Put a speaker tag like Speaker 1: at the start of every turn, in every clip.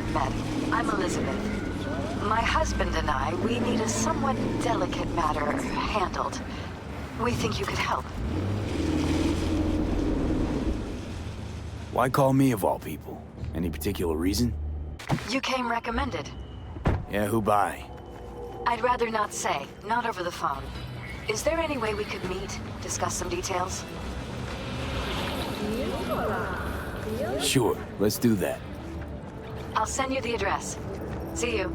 Speaker 1: haven't met, I'm Elizabeth. My husband and I, we need a somewhat delicate matter handled. We think you could help.
Speaker 2: Why call me of all people? Any particular reason?
Speaker 1: You came recommended.
Speaker 2: Yeah, who by?
Speaker 1: I'd rather not say, not over the phone. Is there any way we could meet, discuss some details?
Speaker 2: Sure, let's do that.
Speaker 1: I'll send you the address. See you.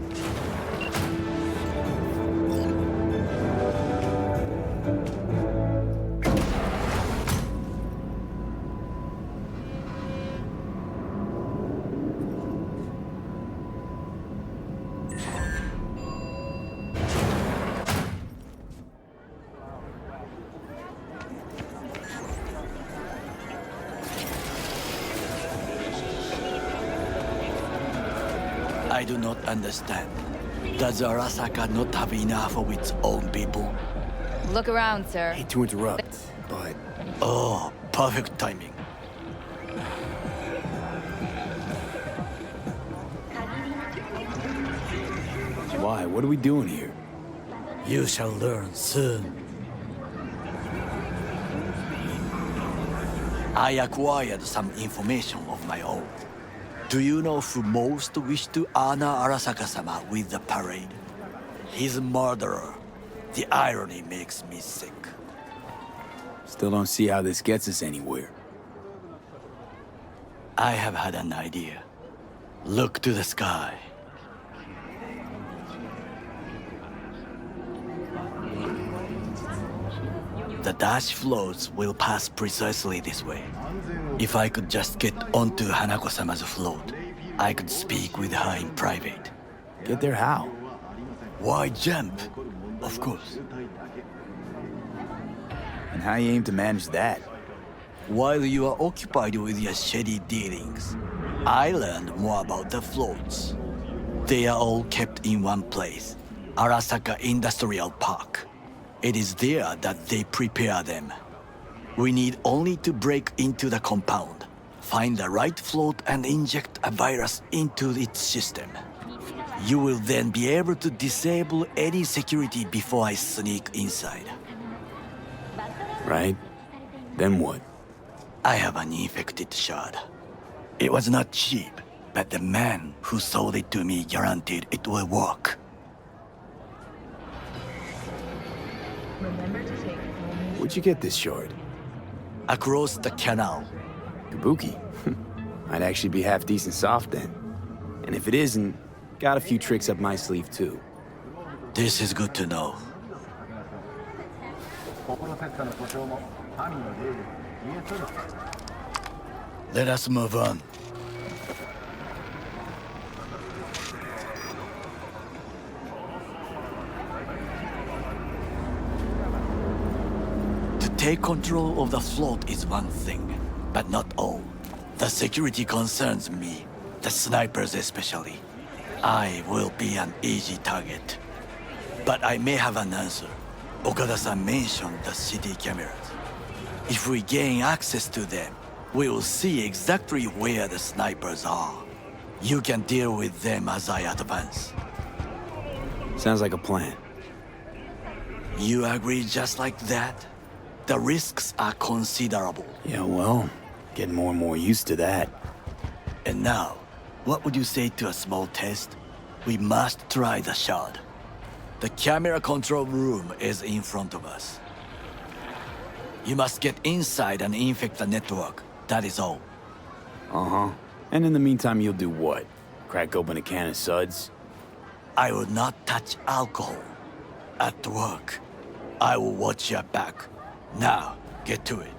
Speaker 3: I do not understand. Does Arasaka not have enough of its own people?
Speaker 4: Look around, sir.
Speaker 2: Hate to interrupt, but...
Speaker 3: Oh, perfect timing.
Speaker 2: Why? What are we doing here?
Speaker 3: You shall learn soon. I acquired some information of my own. Do you know who most wished to honor Arasaka-sama with the parade? His murderer. The irony makes me sick.
Speaker 2: Still don't see how this gets us anywhere.
Speaker 3: I have had an idea. Look to the sky. The dash floats will pass precisely this way. If I could just get onto Hanako-sama's float, I could speak with her in private.
Speaker 2: Get there how?
Speaker 3: Why jump? Of course.
Speaker 2: And how you aim to manage that?
Speaker 3: While you are occupied with your shady dealings, I learned more about the floats. They are all kept in one place, Arasaka Industrial Park. It is there that they prepare them. We need only to break into the compound, find the right float and inject a virus into its system. You will then be able to disable any security before I sneak inside.
Speaker 2: Right? Then what?
Speaker 3: I have an infected shard. It was not cheap, but the man who sold it to me guaranteed it will work.
Speaker 2: Where'd you get this shard?
Speaker 3: Across the canal.
Speaker 2: Kabuki. Might actually be half decent soft then. And if it isn't, got a few tricks up my sleeve too.
Speaker 3: This is good to know. Let us move on. To take control of the float is one thing, but not all. The security concerns me, the snipers especially. I will be an easy target. But I may have an answer. Okada-san mentioned the city cameras. If we gain access to them, we will see exactly where the snipers are. You can deal with them as I advance.
Speaker 2: Sounds like a plan.
Speaker 3: You agree just like that? The risks are considerable.
Speaker 2: Yeah, well, getting more and more used to that.
Speaker 3: And now, what would you say to a small test? We must try the shard. The camera control room is in front of us. You must get inside and infect the network. That is all.
Speaker 2: Uh-huh. And in the meantime, you'll do what? Crack open a can of suds?
Speaker 3: I will not touch alcohol. At work, I will watch your back. Now, get to it.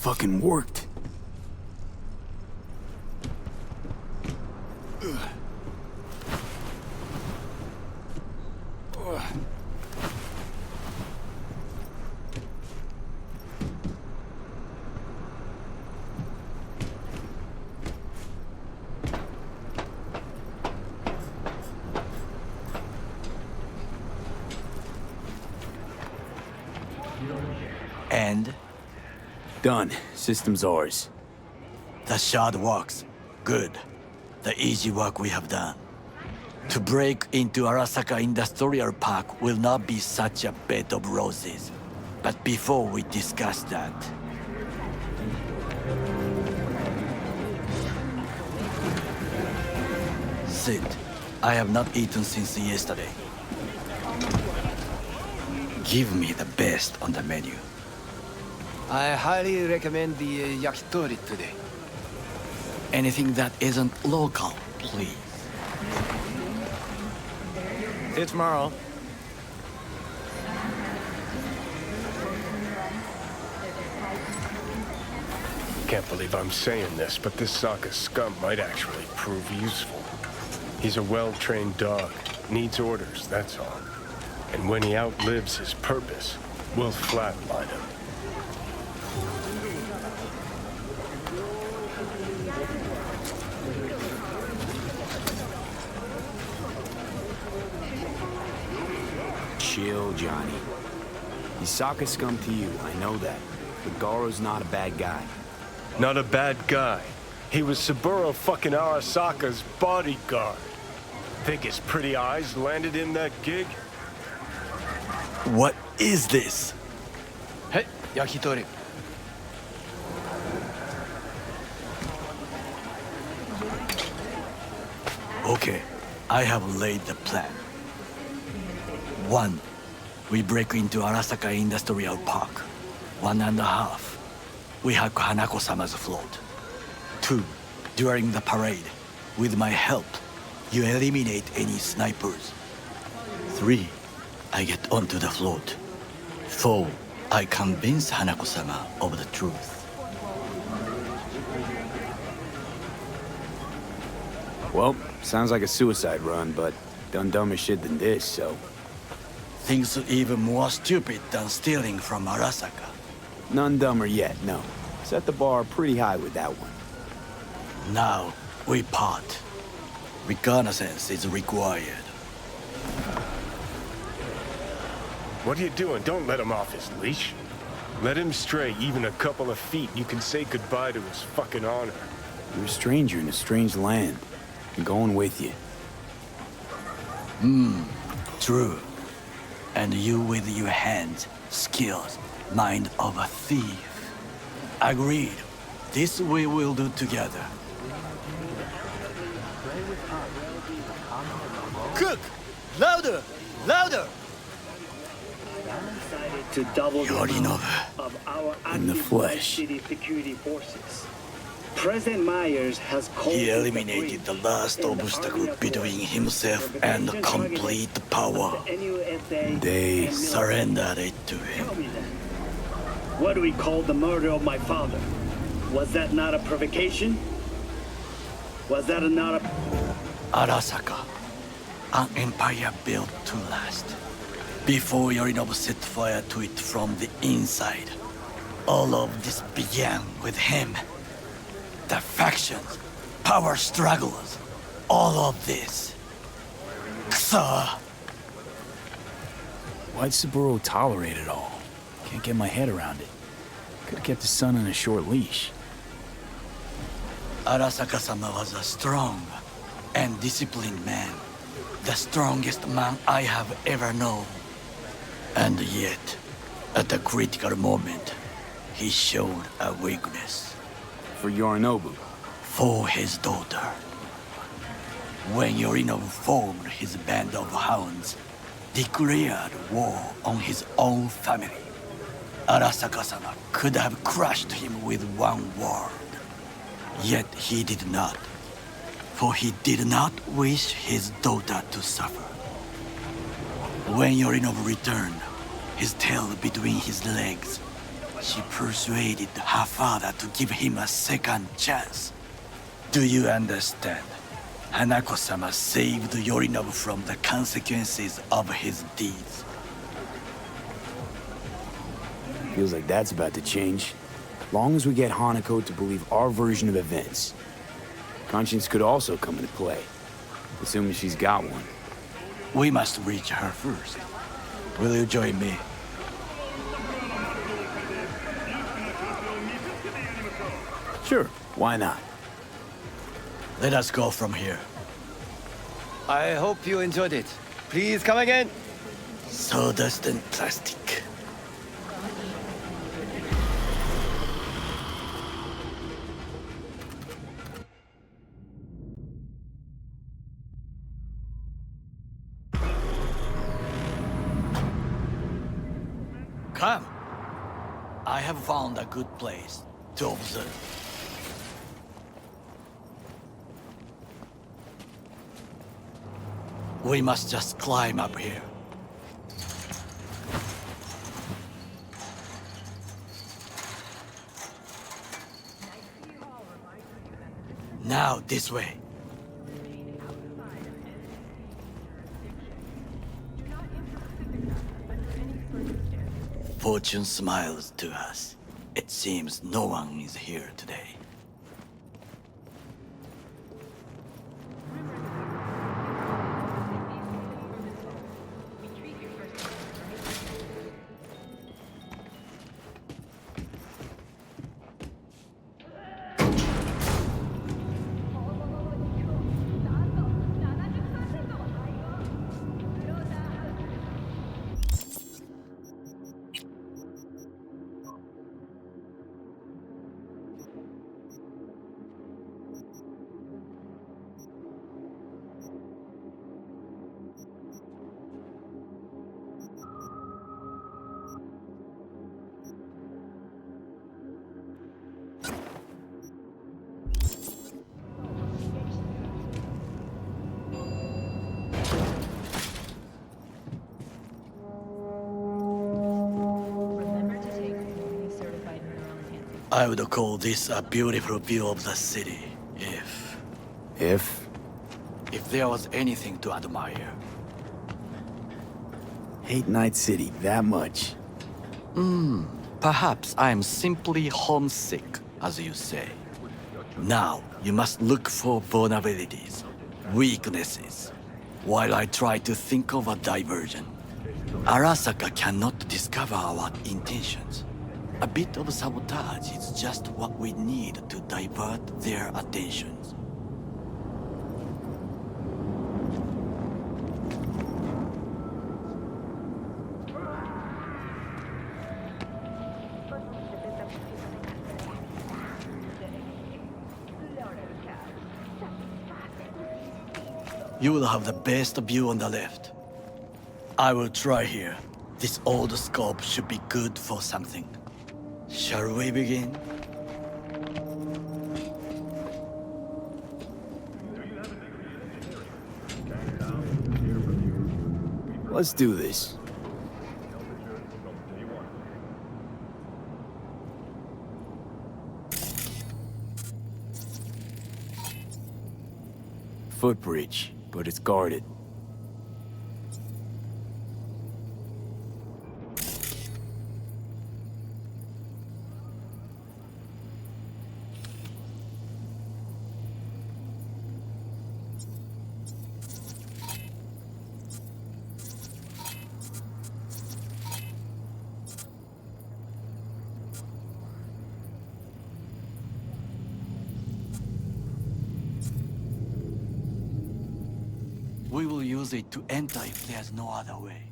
Speaker 2: fucking worked.
Speaker 3: And
Speaker 2: Done. System's ours.
Speaker 3: the shard works. Good. The easy work we have done. To break into Arasaka Industrial Park will not be such a bed of roses. But before we discuss that... Sit. I have not eaten since yesterday. Give me the best on the menu.
Speaker 5: I highly recommend the yakitori today.
Speaker 3: Anything that isn't local, please.
Speaker 5: See you tomorrow.
Speaker 6: Can't believe I'm saying this, but this Sokka scum might actually prove useful. He's a well-trained dog. Needs orders, that's all. And when he outlives his purpose, we'll flatline him.
Speaker 2: Chill, Johnny. He's Sokka scum to you, I know that. But Garo's not a bad guy.
Speaker 6: Not a bad guy. He was Saburo fucking Arasaka's bodyguard. Think his pretty eyes landed in that gig?
Speaker 3: What is this?
Speaker 5: Hey, yakitori.
Speaker 3: Okay, I have laid the plan. 1. We break into Arasaka Industrial Park. 1.5. We hack Hanako-sama's float. 2. During the parade, with my help, you eliminate any snipers. 3. I get onto the float. 4. I convince Hanako-sama of the truth.
Speaker 2: Well, sounds like a suicide run, but done dumber shit than this, so...
Speaker 3: Things even more stupid than stealing from Arasaka.
Speaker 2: None dumber yet, no. Set the bar pretty high with that one.
Speaker 3: Now, we part. Reconnaissance is required.
Speaker 6: What are you doing? Don't let him off his leash. Let him stray even a couple of feet. You can say goodbye to his fucking honor.
Speaker 2: You're a stranger in a strange land. I'm going with you.
Speaker 3: True. And you with your hands, skills, mind of a thief. Agreed. This we will do together. Cook! Louder! Louder!
Speaker 7: To double the
Speaker 3: Yorinobu.
Speaker 7: amount of our
Speaker 2: In the
Speaker 7: active
Speaker 2: flesh.
Speaker 7: city security forces. President Myers has called
Speaker 3: He
Speaker 7: it the
Speaker 3: eliminated the
Speaker 7: breach
Speaker 3: last
Speaker 7: in the
Speaker 3: obstacle
Speaker 7: Army of
Speaker 3: between
Speaker 7: War.
Speaker 3: himself
Speaker 7: The
Speaker 3: and
Speaker 7: prevention
Speaker 3: complete
Speaker 7: targeted
Speaker 3: power.
Speaker 7: of the NUSA
Speaker 2: They
Speaker 7: and
Speaker 3: Surrendered it to him.
Speaker 7: Tell me then, what do we call the murder of my father? Was that not a provocation? Was that not a...
Speaker 3: Arasaka, an empire built to last. Before Yorinobu set fire to it from the inside, all of this began with him. The factions, power struggles, all of this. Kusa!
Speaker 8: Why'd Saburo tolerate it all? Can't get my head around it. Could've kept his son on a short leash.
Speaker 3: Arasaka-sama was a strong and disciplined man. The strongest man I have ever known. And yet, at a critical moment, he showed a weakness.
Speaker 2: For Yorinobu.
Speaker 3: For his daughter. When Yorinobu formed his band of hounds, declared war on his own family, Arasaka-sama could have crushed him with one word. Yet he did not, for he did not wish his daughter to suffer. When Yorinobu returned, his tail between his legs, She persuaded her father to give him a second chance. Do you understand? Hanako-sama saved Yorinobu from the consequences of his deeds.
Speaker 2: Feels like that's about to change. Long as we get Hanako to believe our version of events. Conscience could also come into play, assuming she's got one.
Speaker 3: We must reach her first. Will you join me?
Speaker 2: Sure, why not?
Speaker 3: Let us go from here.
Speaker 5: I hope you enjoyed it. Please come again.
Speaker 3: Sawdust and plastic. Come. I have found a good place to observe. We must just climb up here. Now, this way. Fortune smiles to us. It seems no one is here today. I would call this a beautiful view of the city, if there was anything to admire.
Speaker 2: Hate Night City that much.
Speaker 3: Perhaps I am simply homesick, as you say. Now, you must look for vulnerabilities, weaknesses, while I try to think of a diversion. Arasaka cannot discover our intentions. A bit of sabotage is just what we need to divert their attentions. You will have the best view on the left. I will try here. This old scope should be good for something. Shall we begin?
Speaker 2: Let's do this. Footbridge, but it's guarded.
Speaker 3: We will use it to enter if there's no other way.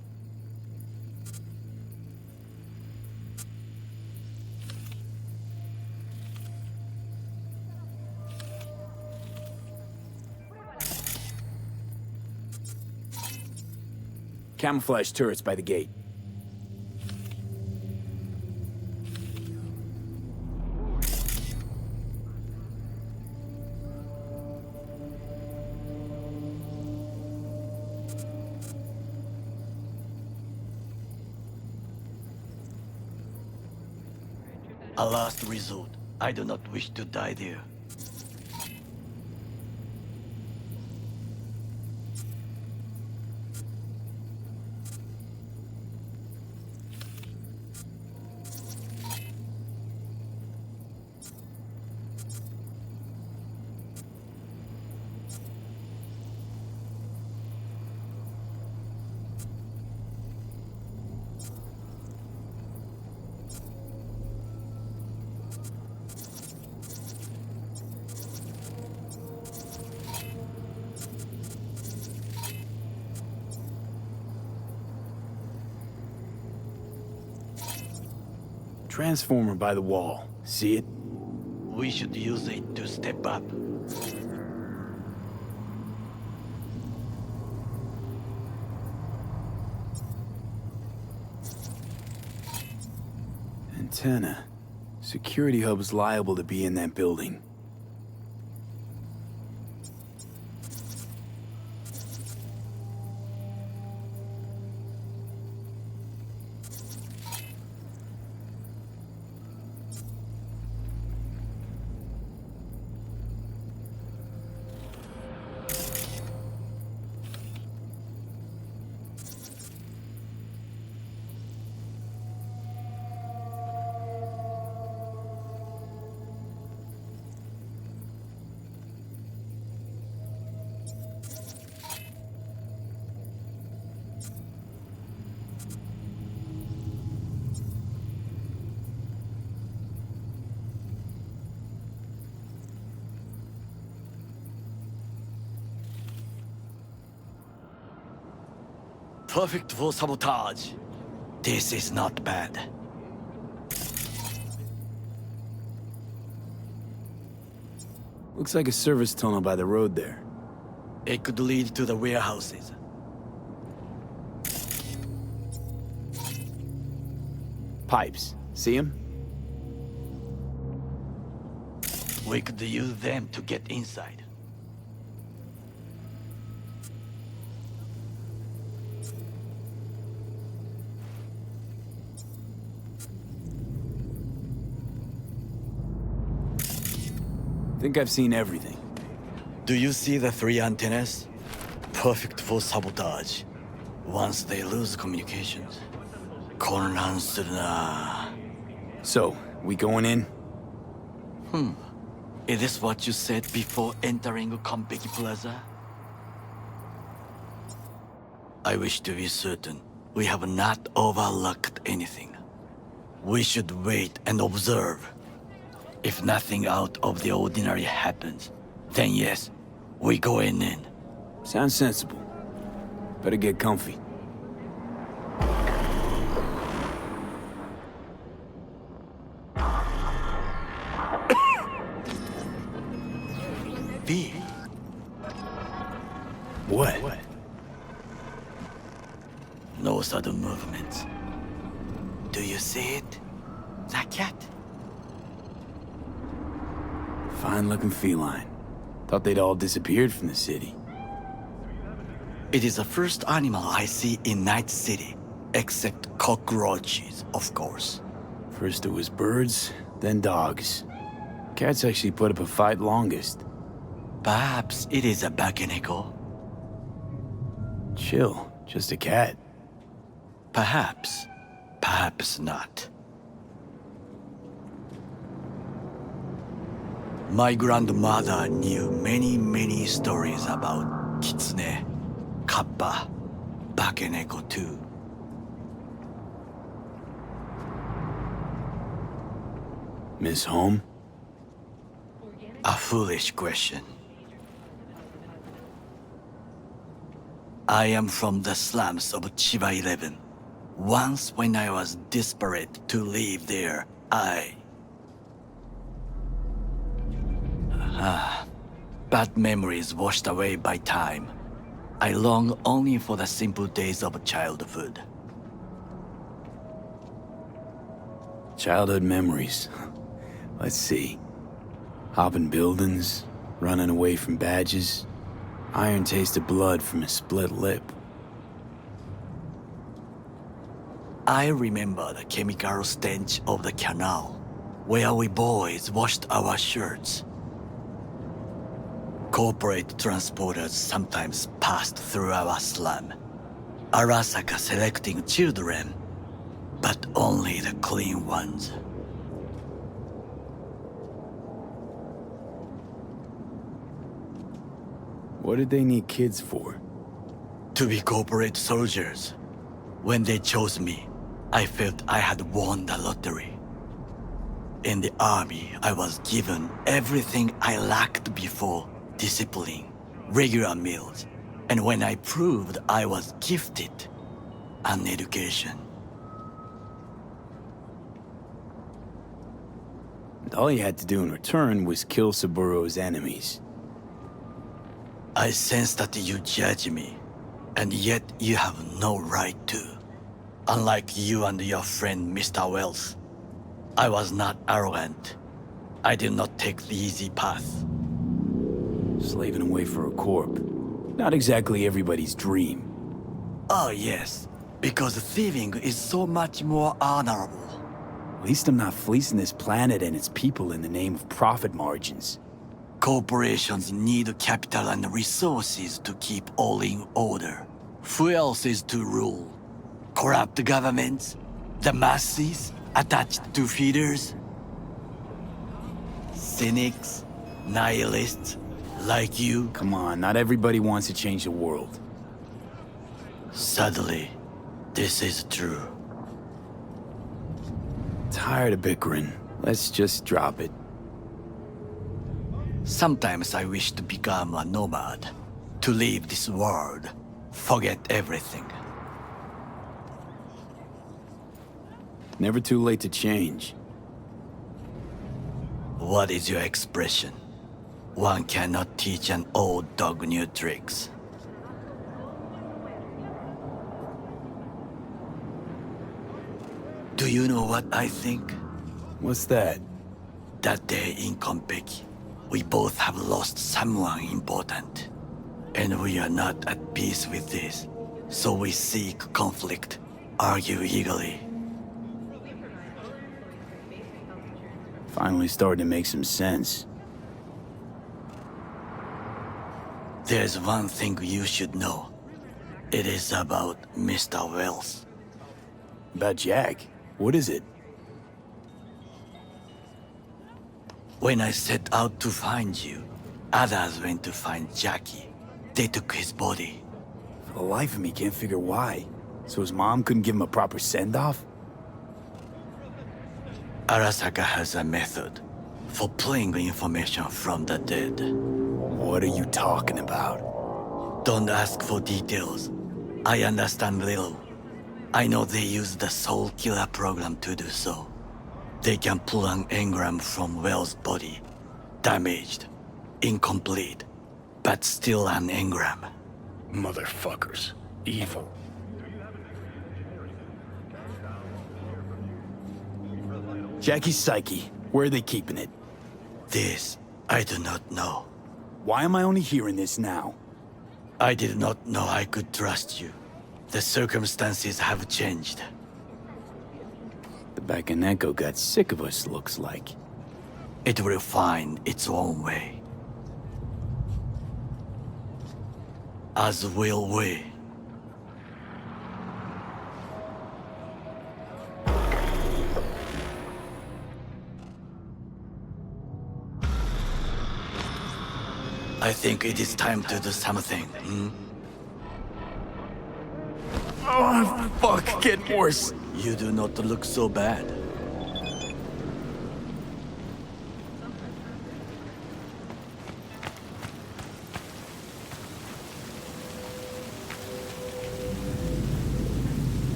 Speaker 2: Camouflage turrets by the gate.
Speaker 3: A last resort. I do not wish to die there.
Speaker 2: Transformer by the wall. See it?
Speaker 3: We should use it to step up.
Speaker 2: Antenna. Security hub's liable to be in that building.
Speaker 3: Perfect for sabotage. This is not bad.
Speaker 2: Looks like a service tunnel by the road there.
Speaker 3: It could lead to the warehouses.
Speaker 2: Pipes. See them?
Speaker 3: We could use them to get inside.
Speaker 2: Think I've seen everything.
Speaker 3: Do you see the 3 antennas? Perfect for sabotage. Once they lose communications.混乱するな.
Speaker 2: So, we going in?
Speaker 3: Is this what you said before entering Konpeki Plaza? I wish to be certain we have not overlooked anything. We should wait and observe. If nothing out of the ordinary happens, then yes, we go in.
Speaker 2: Sounds sensible. Better get comfy.
Speaker 3: V.
Speaker 2: What?
Speaker 3: No sudden movements. Do you see it? The cat?
Speaker 2: Fine-looking feline. Thought they'd all disappeared from the city.
Speaker 3: It is the first animal I see in Night City, except cockroaches, of course.
Speaker 2: First it was birds, then dogs. Cats actually put up a fight longest.
Speaker 3: Perhaps it is a bananeka.
Speaker 2: Chill, just a cat.
Speaker 3: Perhaps. Perhaps not. My grandmother knew many stories about kitsune, kappa, bakeneko too.
Speaker 2: Miss home?
Speaker 3: A foolish question. I am from the slums of Chiba 11. Once when I was desperate to live there, bad memories washed away by time. I long only for the simple days of childhood.
Speaker 2: Childhood memories. Let's see. Hopping buildings, running away from badges, iron tasted blood from a split lip.
Speaker 3: I remember the chemical stench of the canal. where we boys washed our shirts. Corporate transporters sometimes passed through our slum. Arasaka selecting children, but only the clean ones.
Speaker 2: What did they need kids for?
Speaker 3: To be corporate soldiers. When they chose me, I felt I had won the lottery. In the army, I was given everything I lacked before: discipline, regular meals, and when I proved I was gifted, an education.
Speaker 2: And all you had to do in return was kill Saburo's enemies.
Speaker 3: I sense that you judge me, and yet you have no right to. Unlike you and your friend Mr. Wells, I was not arrogant. I did not take the easy path.
Speaker 2: Slaving away for a corp. Not exactly everybody's dream.
Speaker 3: Oh yes, because thieving is so much more honorable.
Speaker 2: At least I'm not fleecing this planet and its people in the name of profit margins.
Speaker 3: Corporations need capital and resources to keep all in order. Who else is to rule? Corrupt governments? The masses attached to feeders? Cynics? Nihilists? Like you?
Speaker 2: Come on, not everybody wants to change the world.
Speaker 3: Sadly, this is true.
Speaker 2: Tired of bickering. Let's just drop it.
Speaker 3: Sometimes I wish to become a nomad, to leave this world, forget everything.
Speaker 2: Never too late to change.
Speaker 3: What is your expression? One cannot teach an old dog new tricks. Do you know what I think?
Speaker 2: What's that?
Speaker 3: That day in Konpeki, we both have lost someone important. And we are not at peace with this. So we seek conflict, argue eagerly.
Speaker 2: Finally starting to make some sense.
Speaker 3: There's one thing you should know. It is about Mr. Wells.
Speaker 2: About Jack? What is it?
Speaker 3: When I set out to find you, others went to find Jackie. They took his body.
Speaker 2: For the life of me, can't figure why. So his mom couldn't give him a proper send-off?
Speaker 3: Arasaka has a method for pulling information from the dead.
Speaker 2: What are you talking about?
Speaker 3: Don't ask for details. I understand little. I know they use the Soul Killer program to do so. They can pull an engram from Wells' body. Damaged, incomplete, but still an engram.
Speaker 6: Motherfuckers. Evil.
Speaker 2: Jackie's psyche. Where are they keeping it?
Speaker 3: This, I do not know.
Speaker 2: Why am I only hearing this now?
Speaker 3: I did not know I could trust you. The circumstances have changed.
Speaker 2: The Bananeka got sick of us, looks like.
Speaker 3: It will find its own way. As will we. I think it is time to do something,
Speaker 2: Oh, fuck, getting worse.
Speaker 3: You do not look so bad.